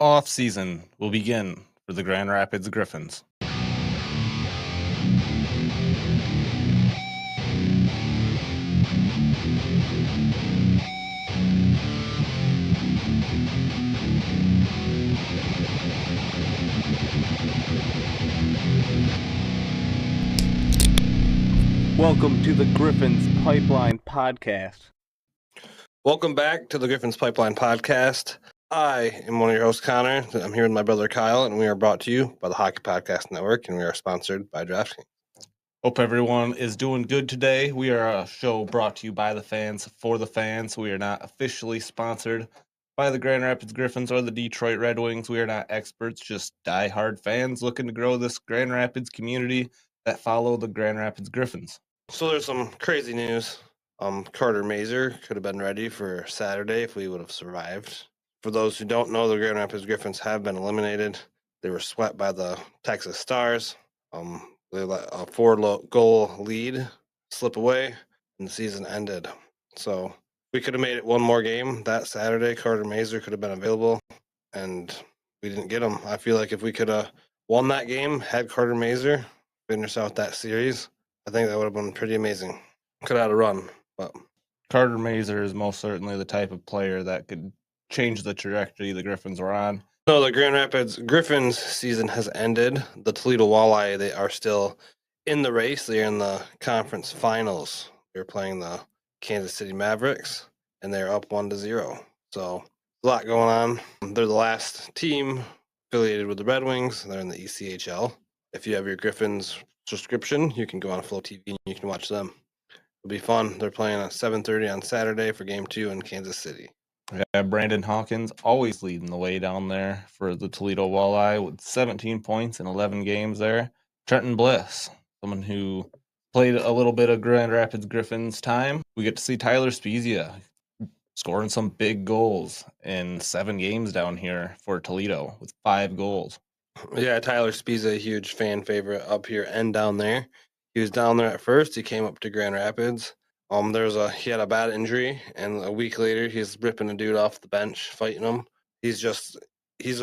offseason will begin for the Grand Rapids Griffins. Welcome to the Griffins Pipeline Podcast. Welcome back to the Griffins Pipeline Podcast. I am one of your hosts, Connor. I'm here with my brother, Kyle, and we are brought to you by the Hockey Podcast Network, and we are sponsored by DraftKings. Hope everyone is doing good today. We are a show brought to you by the fans, for the fans. We are not officially sponsored by the Grand Rapids Griffins or the Detroit Red Wings. We are not experts, just die-hard fans looking to grow this Grand Rapids community that follow the Grand Rapids Griffins. So there's some crazy news. Carter Mazur could have been ready for Saturday if we would have survived. For those who don't know, the Grand Rapids Griffins have been eliminated. They were swept by the Texas Stars. They let a 4-goal lead slip away, and the season ended. So we could have made it one more game that Saturday. Carter Mazur could have been available, and we didn't get him. I feel like if we could have won that game, had Carter Mazur finish out that series, I think that would have been pretty amazing. Could have had a run, but Carter Mazur is most certainly the type of player that could change the trajectory the Griffins were on. So the Grand Rapids Griffins season has ended. The Toledo Walleye, they are still in the race. They're in the conference finals. They're playing the Kansas City Mavericks, and they're up 1-0. So a lot going on. They're the last team affiliated with the Red Wings. They're in the ECHL. If you have your Griffins subscription, you can go on Flow TV and you can watch them. It'll be fun. They're playing at 7:30 on Saturday for Game 2 in Kansas City. Yeah, Brandon Hawkins always leading the way down there for the Toledo Walleye with 17 points in 11 games there. Trenton Bliss, someone who played a little bit of Grand Rapids Griffins time. We get to see Tyler Spezia scoring some big goals in 7 games down here for Toledo with 5 goals. Yeah, Tyler Spezia, a huge fan favorite up here and down there. He was down there at first. He came up to Grand Rapids. He had a bad injury, and a week later, he's ripping a dude off the bench, fighting him. He's a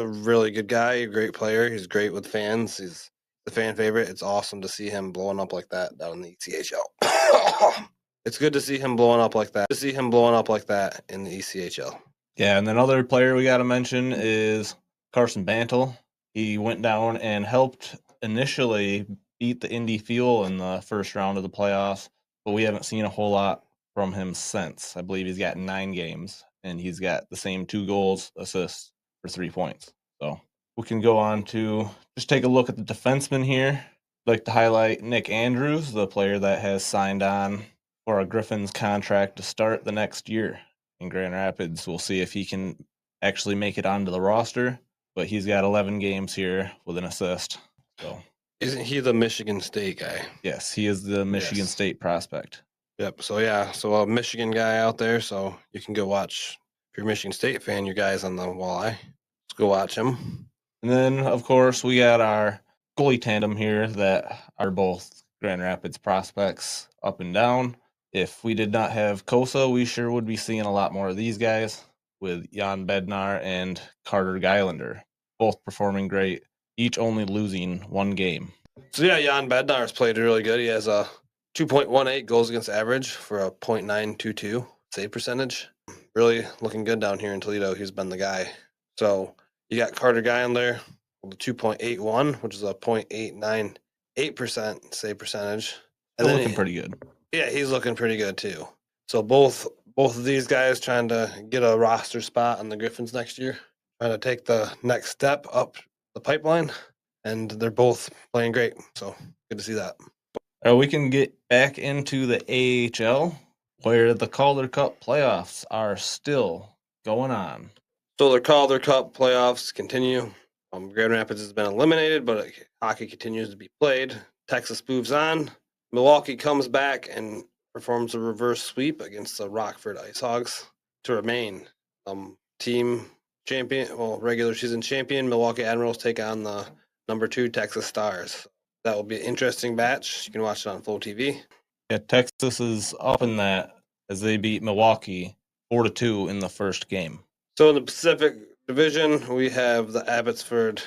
really good guy, a great player. He's great with fans. He's the fan favorite. It's awesome to see him blowing up like that down in the ECHL. It's good to see him blowing up like that. In the ECHL. Yeah, and then other player we got to mention is Carson Bantle. He went down and helped initially beat the Indy Fuel in the first round of the playoffs, but we haven't seen a whole lot from him since. I believe he's got 9 games, and he's got the same 2 goals, assists for 3 points. So we can go on to just take a look at the defensemen here. I'd like to highlight Nick Andrews, the player that has signed on for a Griffins contract to start the next year in Grand Rapids. We'll see if he can actually make it onto the roster, but he's got 11 games here with an assist. So isn't he the Michigan State guy? Yes, he is the Michigan State prospect. Yep. So a Michigan guy out there. So you can go watch. If you're a Michigan State fan, you guys on the Walleye, let's go watch him. And then, of course, we got our goalie tandem here that are both Grand Rapids prospects up and down. If we did not have Kosa, we sure would be seeing a lot more of these guys with Jan Bednar and Carter Geilander, both performing great, each only losing 1 game. So yeah, Jan Bednar has played really good. He has a 2.18 goals against average for a .922 save percentage. Really looking good down here in Toledo. He's been the guy. So you got Carter Geilander with a 2.81, which is a .898% save percentage. And then looking pretty good. Yeah, he's looking pretty good too. So both of these guys trying to get a roster spot on the Griffins next year, trying to take the next step up the pipeline, and they're both playing great. So good to see that. We can get back into the AHL, where the Calder Cup playoffs are still going on. So the Calder Cup playoffs continue. Grand Rapids has been eliminated, but hockey continues to be played. Texas moves on. Milwaukee comes back and performs a reverse sweep against the Rockford IceHogs to remain team champion, regular season champion. Milwaukee Admirals take on the number 2 Texas Stars. That will be an interesting match. You can watch it on Flow TV. Yeah, Texas is up in that as they beat Milwaukee 4-2 in the first game. So in the Pacific division, we have the Abbotsford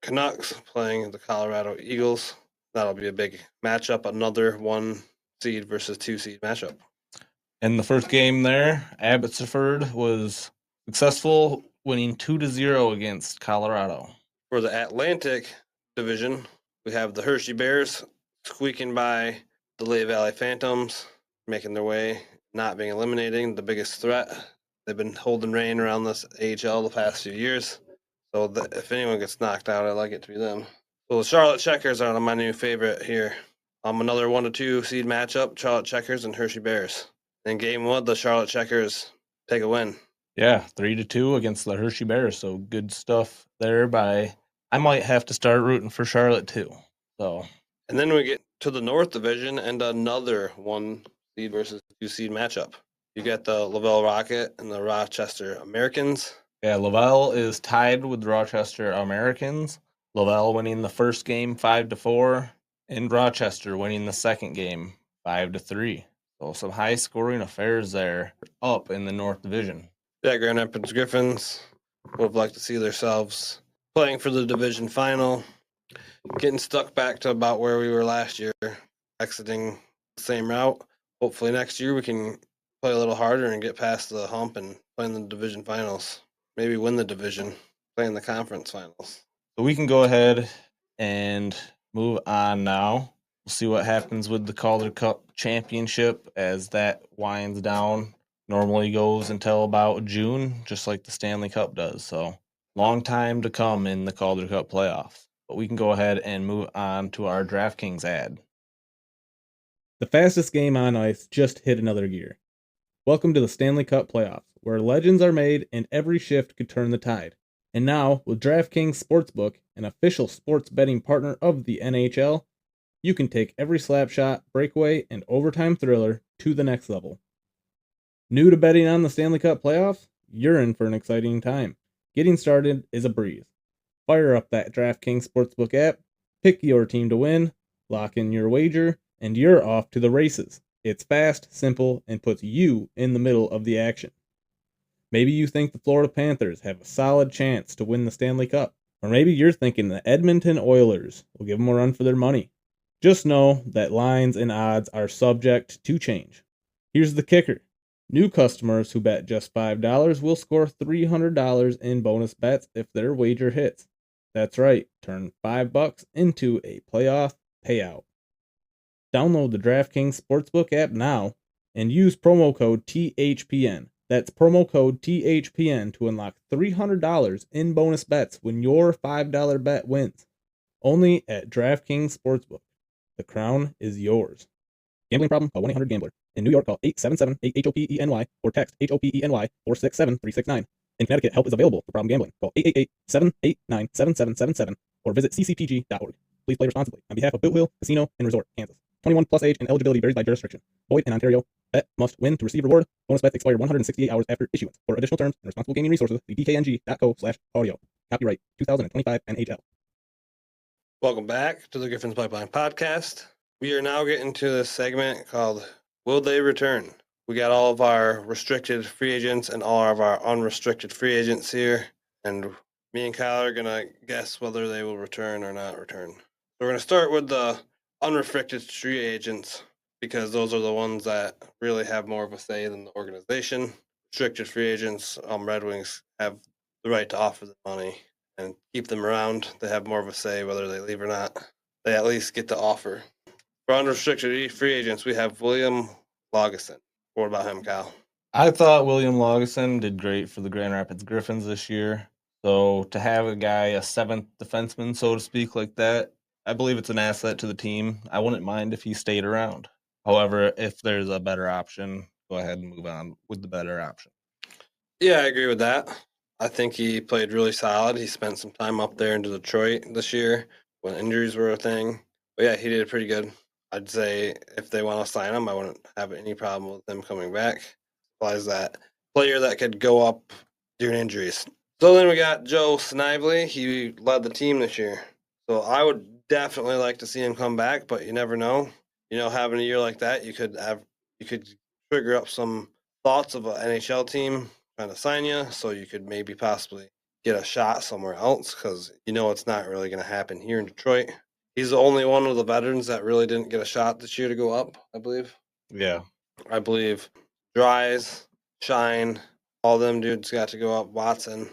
Canucks playing the Colorado Eagles. That'll be a big matchup, another 1 seed versus 2 seed matchup. In the first game there, Abbotsford was successful, winning 2-0 against Colorado. For the Atlantic division, we have the Hershey Bears squeaking by the Lehigh Valley Phantoms, making their way, not being eliminating the biggest threat. They've been holding reign around this AHL the past few years. So if anyone gets knocked out, I'd like it to be them. So the Charlotte Checkers are my new favorite here. Another 1-2 seed matchup, Charlotte Checkers and Hershey Bears. In game 1, the Charlotte Checkers take a win. Yeah, 3-2 against the Hershey Bears. So good stuff there I might have to start rooting for Charlotte too. So, and then we get to the North Division and another 1 seed versus 2 seed matchup. You got the Lavelle Rocket and the Rochester Americans. Yeah, Lavelle is tied with Rochester Americans. Lavelle winning the first game 5-4, and Rochester winning the second game 5-3. So some high scoring affairs there up in the North Division. Yeah, Grand Rapids Griffins would have liked to see themselves playing for the division final, getting stuck back to about where we were last year, exiting the same route. Hopefully next year we can play a little harder and get past the hump and play in the division finals. Maybe win the division, play in the conference finals. So we can go ahead and move on now. We'll see what happens with the Calder Cup Championship as that winds down. Normally goes until about June, just like the Stanley Cup does. So long time to come in the Calder Cup playoffs. But we can go ahead and move on to our DraftKings ad. The fastest game on ice just hit another gear. Welcome to the Stanley Cup playoffs, where legends are made and every shift could turn the tide. And now, with DraftKings Sportsbook, an official sports betting partner of the NHL, you can take every slap shot, breakaway, and overtime thriller to the next level. New to betting on the Stanley Cup playoffs? You're in for an exciting time. Getting started is a breeze. Fire up that DraftKings Sportsbook app, pick your team to win, lock in your wager, and you're off to the races. It's fast, simple, and puts you in the middle of the action. Maybe you think the Florida Panthers have a solid chance to win the Stanley Cup, or maybe you're thinking the Edmonton Oilers will give them a run for their money. Just know that lines and odds are subject to change. Here's the kicker. New customers who bet just $5 will score $300 in bonus bets if their wager hits. That's right, turn $5 into a playoff payout. Download the DraftKings Sportsbook app now and use promo code THPN. That's promo code THPN to unlock $300 in bonus bets when your $5 bet wins. Only at DraftKings Sportsbook. The crown is yours. Gambling problem? Call 1-800-GAMBLER. In New York, call 877-8-HOPENY or text HOPENY 467-369. In Connecticut, help is available for problem gambling. Call 888-789-7777 or visit ccpg.org. Please play responsibly. On behalf of Boot Hill Casino and Resort, Kansas. 21 plus age and eligibility varies by jurisdiction. Void in Ontario. Bet must win to receive reward. Bonus bets expire 168 hours after issuance. For additional terms and responsible gaming resources, see dkng.co/audio. Copyright 2025 NHL. Welcome back to the Griffins Pipeline Podcast. We are now getting to this segment called Will They Return? We got all of our restricted free agents and all of our unrestricted free agents here. And me and Kyle are going to guess whether they will return or not return. So we're going to start with the unrestricted free agents because those are the ones that really have more of a say than the organization. Restricted free agents, Red Wings have the right to offer them money and keep them around. They have more of a say whether they leave or not. They at least get the offer. For unrestricted free agents, we have William Lagesson. What about him, Kyle? I thought William Lagesson did great for the Grand Rapids Griffins this year. So to have a guy, a seventh defenseman, so to speak, like that, I believe it's an asset to the team. I wouldn't mind if he stayed around. However, if there's a better option, go ahead and move on with the better option. Yeah, I agree with that. I think he played really solid. He spent some time up there in Detroit this year when injuries were a thing. But yeah, he did pretty good. I'd say if they want to sign him, I wouldn't have any problem with him coming back. Applies that player that could go up during injuries. So then we got Joe Snively. He led the team this year. So I would definitely like to see him come back, but you never know. Having a year like that, you could trigger up some thoughts of an NHL team trying to sign you, so you could maybe possibly get a shot somewhere else because it's not really going to happen here in Detroit. He's the only one of the veterans that really didn't get a shot this year to go up, I believe. Yeah. I believe Dries, Shine, all them dudes got to go up. Watson,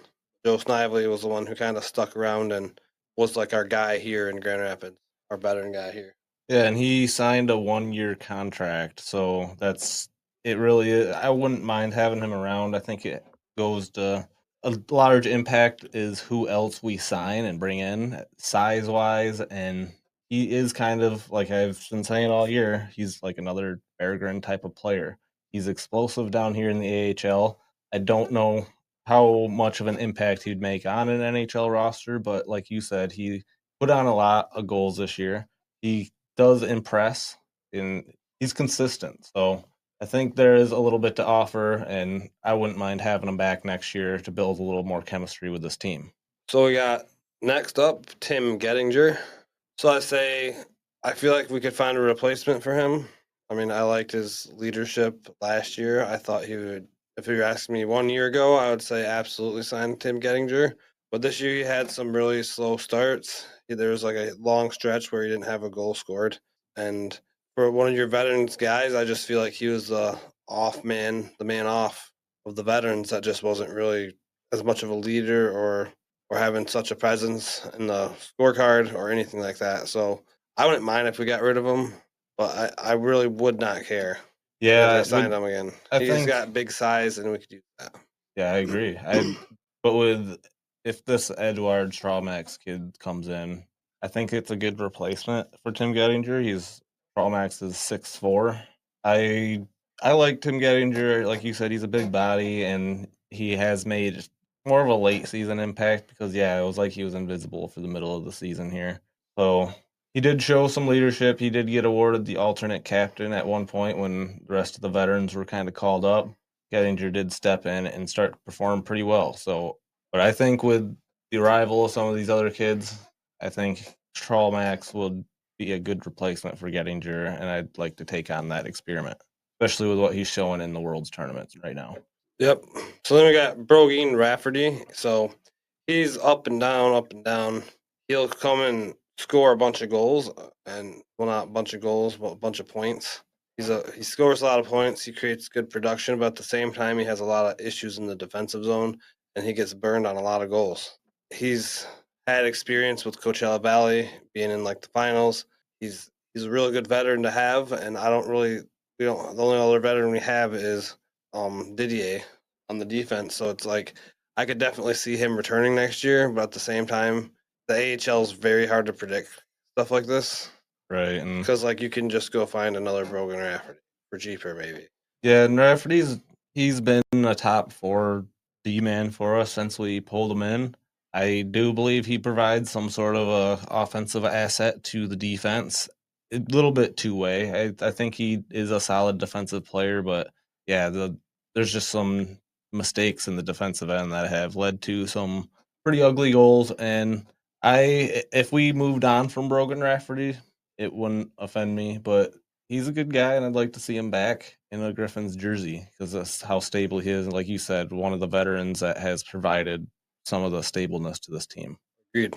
Joe Snively was the one who kind of stuck around and was like our guy here in Grand Rapids, our veteran guy here. Yeah, and he signed a 1-year contract, so that's it. Really, I wouldn't mind having him around. I think it goes to a large impact is who else we sign and bring in size wise, and he is kind of like I've been saying all year. He's like another Berggren type of player. He's explosive down here in the AHL. I don't know how much of an impact he'd make on an NHL roster, but like you said, he put on a lot of goals this year. He does impress, and he's consistent. So I think there is a little bit to offer, and I wouldn't mind having him back next year to build a little more chemistry with this team. So we got next up Tim Gettinger. So I feel like we could find a replacement for him. I mean, I liked his leadership last year. I thought he would. If you were asking me 1 year ago, I would say absolutely sign Tim Gettinger. But this year he had some really slow starts. There was like a long stretch where he didn't have a goal scored. And for one of your veterans guys, I just feel like he was the man off of the veterans that just wasn't really as much of a leader or having such a presence in the scorecard or anything like that. So I wouldn't mind if we got rid of him, but I really would not care. Yeah, If they signed him again. He's got big size, and we could use that. Yeah, I agree. But if this Edward Strawmax kid comes in, I think it's a good replacement for Tim Gettinger. Strawmax is 6'4". I like Tim Gettinger. Like you said, he's a big body, and he has made more of a late season impact because it was like he was invisible for the middle of the season here. So he did show some leadership. He did get awarded the alternate captain at one point when the rest of the veterans were kind of called up. Gettinger did step in and start to perform pretty well. So, but I think with the arrival of some of these other kids, I think Trollmax would be a good replacement for Gettinger, and I'd like to take on that experiment, especially with what he's showing in the World's tournaments right now. Yep. So then we got Brogan Rafferty. So he's up and down, up and down. He'll come and score a bunch of goals, and not a bunch of goals, but a bunch of points. He scores a lot of points. He creates good production, but at the same time, he has a lot of issues in the defensive zone, and he gets burned on a lot of goals. He's had experience with Coachella Valley, being in like the finals. He's a really good veteran to have, and the only other veteran we have is Didier on the defense. So it's like I could definitely see him returning next year, but at the same time, the AHL is very hard to predict stuff like this. Right. And because you can just go find another Brogan Rafferty for cheaper, maybe. Yeah, and he's been a top 4 D-man for us since we pulled him in. I do believe he provides some sort of a offensive asset to the defense. A little bit two-way. I think he is a solid defensive player, but there's just some mistakes in the defensive end that have led to some pretty ugly goals. And if we moved on from Brogan Rafferty, it wouldn't offend me, but he's a good guy, and I'd like to see him back in a Griffins jersey because that's how stable he is. And like you said, one of the veterans that has provided some of the stableness to this team. Agreed.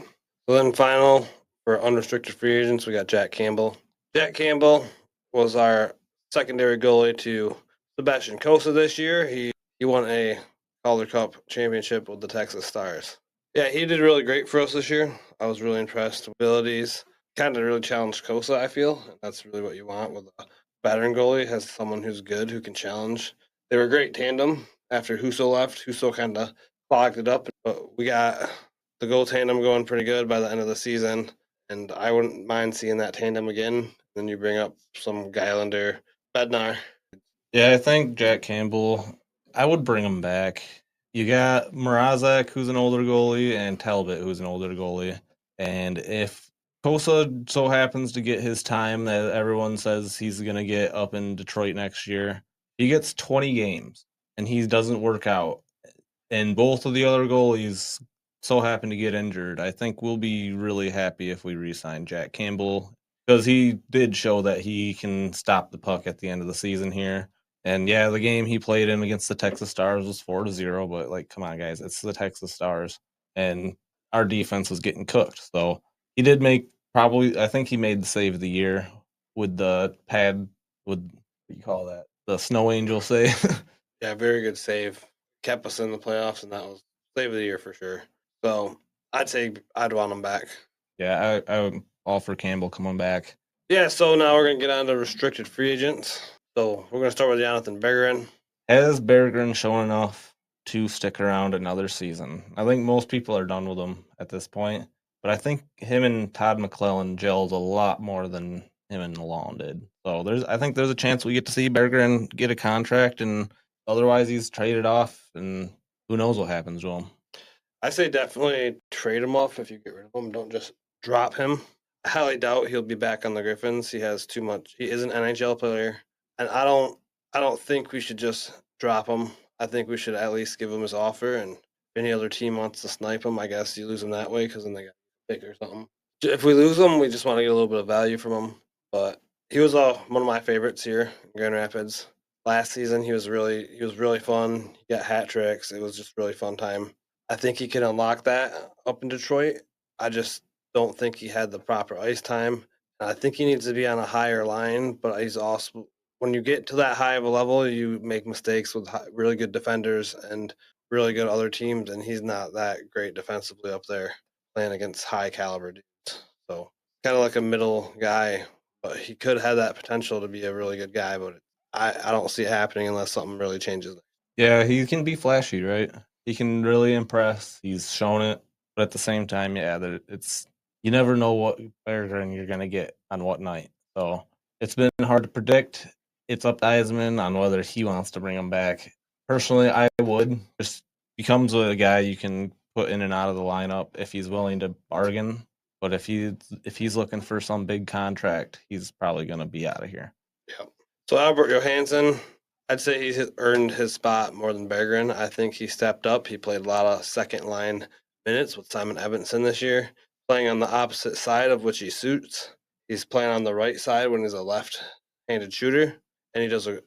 So then final for unrestricted free agents, we got Jack Campbell. Jack Campbell was our secondary goalie to Sebastian Cossa this year. He won a Calder Cup championship with the Texas Stars. Yeah, he did really great for us this year. I was really impressed with abilities. Kind of really challenged Cossa, I feel. And that's really what you want with a veteran goalie, has someone who's good, who can challenge. They were a great tandem after Husso left. Husso kind of clogged it up, but we got the goal tandem going pretty good by the end of the season, and I wouldn't mind seeing that tandem again. Then you bring up some Geilander, Bednar. Yeah, I think Jack Campbell, I would bring him back. You got Mrazek, who's an older goalie, and Talbot, who's an older goalie. And if Cossa so happens to get his time that everyone says he's going to get up in Detroit next year, he gets 20 games and he doesn't work out, and both of the other goalies so happen to get injured, I think we'll be really happy if we re-sign Jack Campbell because he did show that he can stop the puck at the end of the season here. And the game he played in against the Texas Stars was 4-0, but come on, guys, it's the Texas Stars. and our defense was getting cooked. So he did make I think he made the save of the year with the pad, with, what do you call that? The snow angel save. Yeah, very good save. Kept us in the playoffs, and that was save of the year for sure. So I'd say I'd want him back. Yeah, I'm all for Campbell coming back. Yeah, so now we're going to get on to restricted free agents. So we're going to start with Jonathan Bergeron. Has Bergeron shown enough to stick around another season? I think most people are done with him at this point, but I think him and Todd McClellan gelled a lot more than him and Malone did. So I think there's a chance we get to see Bergeron get a contract, and otherwise he's traded off, and who knows what happens to him. I say definitely trade him off if you get rid of him. Don't just drop him. I highly doubt he'll be back on the Griffins. He has too much. He is an NHL player, and I don't think we should just drop him. I think we should at least give him his offer, and if any other team wants to snipe him, I guess you lose him that way because then they got a pick or something. If we lose him, we just want to get a little bit of value from him. But he was one of my favorites here in Grand Rapids. Last season, he was really fun. He got hat tricks. It was just really fun time. I think he can unlock that up in Detroit. I just don't think he had the proper ice time. I think he needs to be on a higher line, but he's also, when you get to that high of a level, you make mistakes with really good defenders and really good other teams, and he's not that great defensively up there playing against high caliber dudes. So kind of like a middle guy, but he could have that potential to be a really good guy, but I don't see it happening unless something really changes. Yeah, he can be flashy, right? He can really impress. He's shown it, but at the same time, yeah, you never know what Bergeron you're gonna get on what night. So it's been hard to predict. It's up to Eisman on whether he wants to bring him back. Personally, I would. Just becomes a guy you can put in and out of the lineup if he's willing to bargain. But if he's looking for some big contract, he's probably gonna be out of here. Yeah. So Albert Johansson, I'd say he's earned his spot more than Bergeron. I think he stepped up. He played a lot of second line minutes with Simon Edmondson this year, playing on the opposite side of which he suits. He's playing on the right side when he's a left-handed shooter, and he does a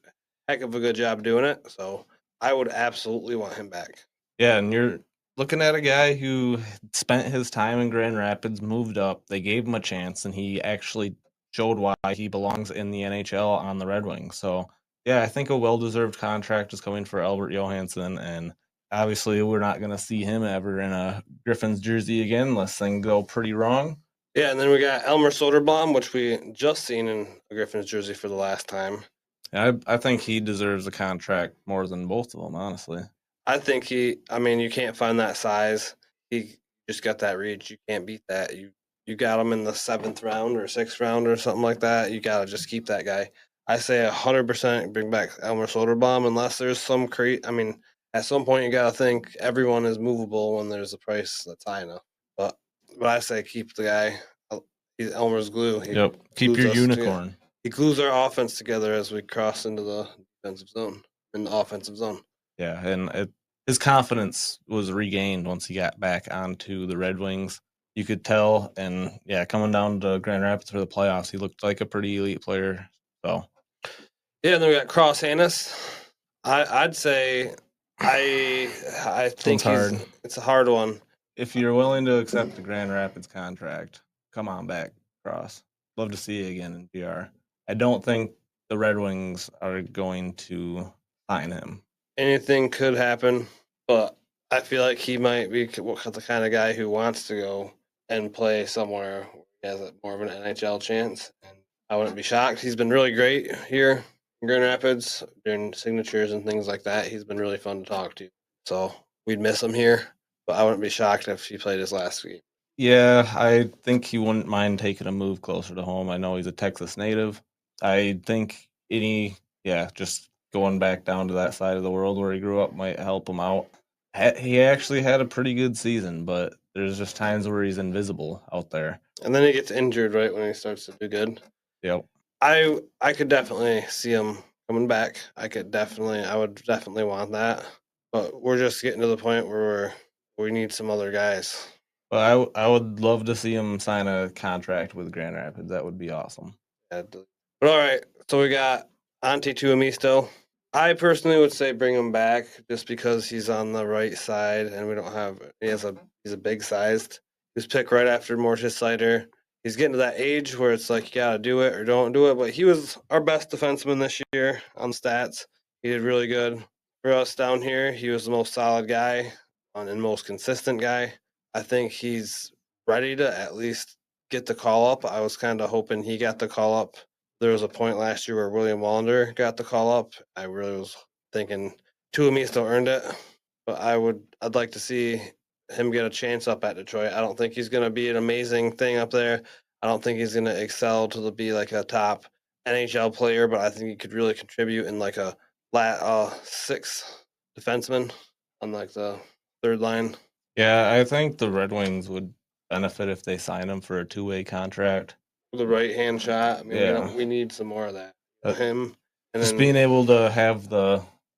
heck of a good job doing it. So I would absolutely want him back. Yeah, and you're looking at a guy who spent his time in Grand Rapids, moved up. They gave him a chance, and he actually showed why he belongs in the NHL on the Red Wings. So, yeah, I think a well-deserved contract is coming for Albert Johansson, and obviously we're not going to see him ever in a Griffins jersey again unless things go pretty wrong. Yeah, and then we got Elmer Soderblom, which we just seen in a Griffins jersey for the last time. I think he deserves a contract more than both of them, honestly. I think you can't find that size. He just got that reach. You can't beat that. You got him in the 7th round or 6th round or something like that. You got to just keep that guy. I say 100% bring back Elmer Soderblom unless there's some at some point you got to think everyone is movable when there's a price that's high enough. But I say keep the guy. He's Elmer's glue. Keep your unicorn. Together. He glues our offense together as we cross into the defensive zone, in the offensive zone. Yeah, and his confidence was regained once he got back onto the Red Wings. You could tell, and yeah, coming down to Grand Rapids for the playoffs, he looked like a pretty elite player. So, yeah, and then we got Cross Hanas. I'd say I think it's a hard one. If you're willing to accept the Grand Rapids contract, come on back, Cross. Love to see you again in BR. I don't think the Red Wings are going to sign him. Anything could happen, but I feel like he might be the kind of guy who wants to go and play somewhere where he has more of an NHL chance. And I wouldn't be shocked. He's been really great here in Grand Rapids doing signatures and things like that. He's been really fun to talk to. So we'd miss him here, but I wouldn't be shocked if he played his last game. Yeah, I think he wouldn't mind taking a move closer to home. I know he's a Texas native. I think just going back down to that side of the world where he grew up might help him out. He actually had a pretty good season, but there's just times where he's invisible out there. And then he gets injured right when he starts to do good. Yep. I could definitely see him coming back. I would definitely want that. But we're just getting to the point where we need some other guys. But I would love to see him sign a contract with Grand Rapids. That would be awesome. Yeah, but all right, so we got Antti Tuomisto. I personally would say bring him back just because he's on the right side and we don't have. He's a big sized. He was picked right after Mortis Sider. He's getting to that age where it's like you gotta do it or don't do it. But he was our best defenseman this year on stats. He did really good for us down here. He was the most solid guy and most consistent guy. I think he's ready to at least get the call up. I was kind of hoping he got the call up. There was a point last year where William Wallander got the call up. I really was thinking Tuomi still earned it, but I'd like to see him get a chance up at Detroit. I don't think he's going to be an amazing thing up there. I don't think he's going to excel to be like a top NHL player, but I think he could really contribute in like a sixth defenseman on like the third line. Yeah, I think the Red Wings would benefit if they sign him for a 2-way contract. The right hand shot. I mean, Yeah. we need some more of that. Uh, Him and Just then, being able to have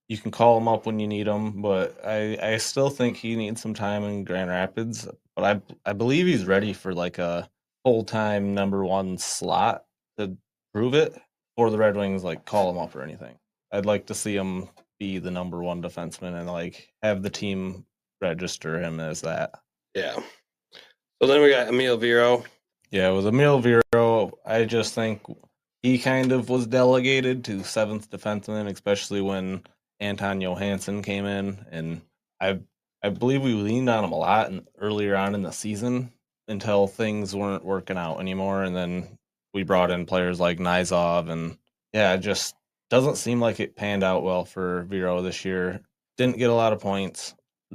you can call him up when you need him, but I still think he needs some time in Grand Rapids. But I believe he's ready for like a full-time number one slot to prove it, or the Red Wings like call him up or anything. I'd like to see him be the number one defenseman and like have the team register him as that. yeah. So then we got Emil Viro. Yeah, with Emil Viro, I just think he kind of was delegated to seventh defenseman, especially when Anton Johansson came in, and I believe we leaned on him a lot earlier on in the season until things weren't working out anymore, and then we brought in players like Nizov, and yeah, it just doesn't seem like it panned out well for Viro this year. Didn't get a lot of points,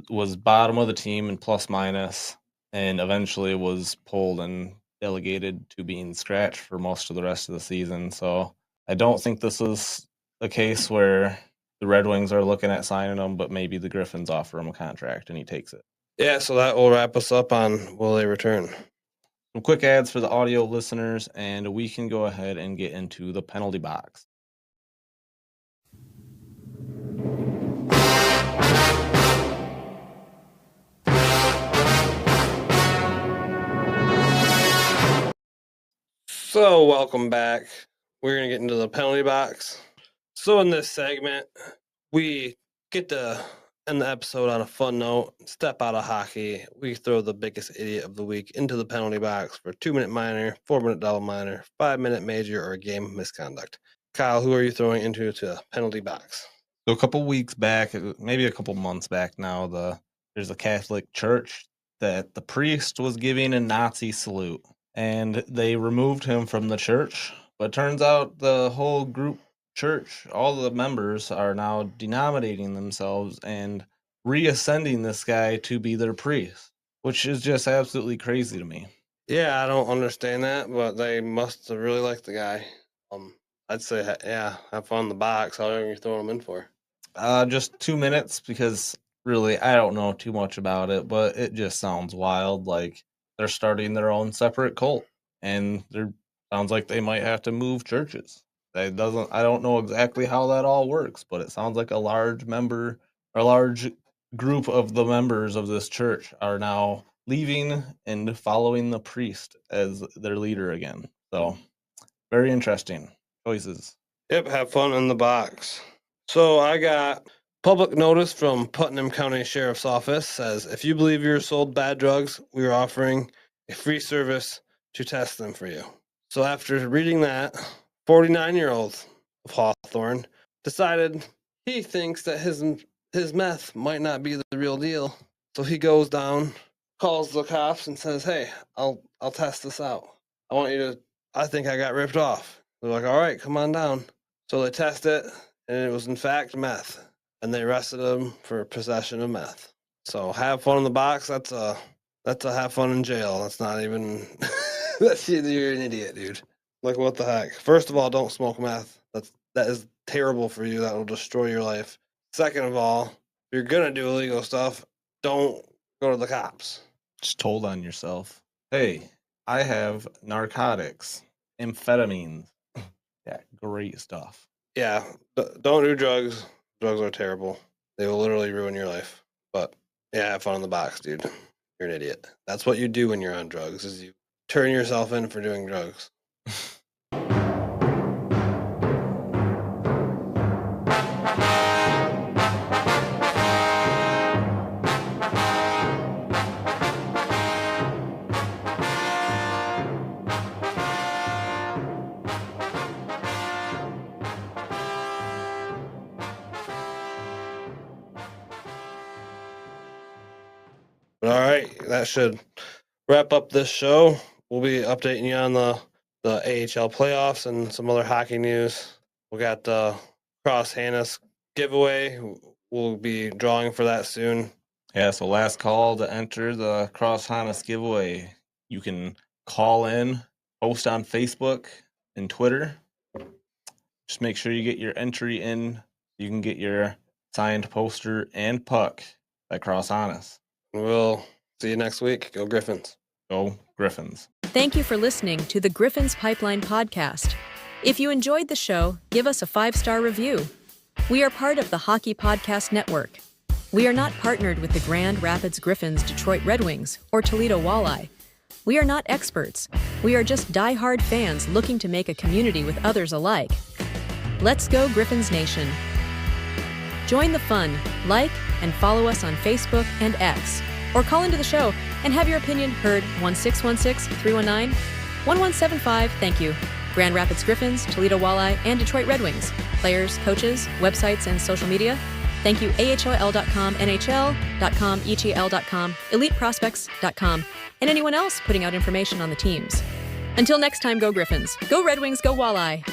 was bottom of the team in plus minus, and eventually was pulled and delegated to being scratched for most of the rest of the season. So I don't think this is a case where the Red Wings are looking at signing him, but maybe the Griffins offer him a contract and he takes it. Yeah, so that will wrap us up on will they return. Some quick ads for the audio listeners, and we can go ahead and get into the penalty box. So welcome back. We're going to get into the penalty box. So in this segment, we get to end the episode on a fun note, step out of hockey. We throw the biggest idiot of the week into the penalty box for 2-minute minor, 4-minute double minor, 5-minute major, or a game of misconduct. Kyle, who are you throwing into the penalty box? So a couple weeks back, maybe a couple months back now, there's a Catholic church that the priest was giving a Nazi salute, and they removed him from the church. But turns out the whole group church, all the members are now denominating themselves and reascending this guy to be their priest, which is just absolutely crazy to me. Yeah, I don't understand that, but they must have really liked the guy. I'd say, yeah, have fun in the box. How long are you throwing him in for? Just 2 minutes, because really I don't know too much about it, but it just sounds wild. Like they're starting their own separate cult, and there sounds like they might have to move churches. I don't know exactly how that all works, but it sounds like a large group of the members of this church are now leaving and following the priest as their leader again. So very interesting choices. Yep, have fun in the box. So I got public notice from Putnam County Sheriff's Office says, if you believe you're sold bad drugs, we are offering a free service to test them for you. So after reading that, 49-year-old of Hawthorne decided he thinks that his meth might not be the real deal. So he goes down, calls the cops and says, hey, I'll test this out. I think I got ripped off. They're like, all right, come on down. So they test it, and it was in fact meth. And they arrested him for possession of meth. So have fun in the box. That's a have fun in jail. That's not even you're an idiot, dude. Like, what the heck? First of all, don't smoke meth. That is terrible for you. That will destroy your life. Second of all, if you're gonna do illegal stuff, don't go to the cops. Just told on yourself. Hey, I have narcotics, amphetamines. Yeah, great stuff. Yeah, don't do drugs. Drugs are terrible. They will literally ruin your life. But yeah, have fun in the box, dude. You're an idiot. That's what you do when you're on drugs, is you turn yourself in for doing drugs. All right, that should wrap up this show. We'll be updating you on the AHL playoffs and some other hockey news. We got the Cross Hanas giveaway. We'll be drawing for that soon. Yeah, so last call to enter the Cross Hanas giveaway. You can call in, post on Facebook and Twitter. Just make sure you get your entry in. You can get your signed poster and puck by Cross Hanas. We'll see you next week. Go Griffins. Go Griffins. Thank you for listening to the Griffins Pipeline podcast. If you enjoyed the show, give us a 5-star review. We are part of the Hockey Podcast Network. We are not partnered with the Grand Rapids Griffins, Detroit Red Wings, or Toledo Walleye. We are not experts. We are just die-hard fans looking to make a community with others alike. Let's go Griffins Nation. Join the fun, like and follow us on Facebook and X, or call into the show and have your opinion heard 1-616-319-1175. Thank you. Grand Rapids Griffins, Toledo Walleye, and Detroit Red Wings. Players, coaches, websites, and social media. Thank you AHL.com, NHL.com, ETL.com, EliteProspects.com, and anyone else putting out information on the teams. Until next time, go Griffins. Go Red Wings, go Walleye.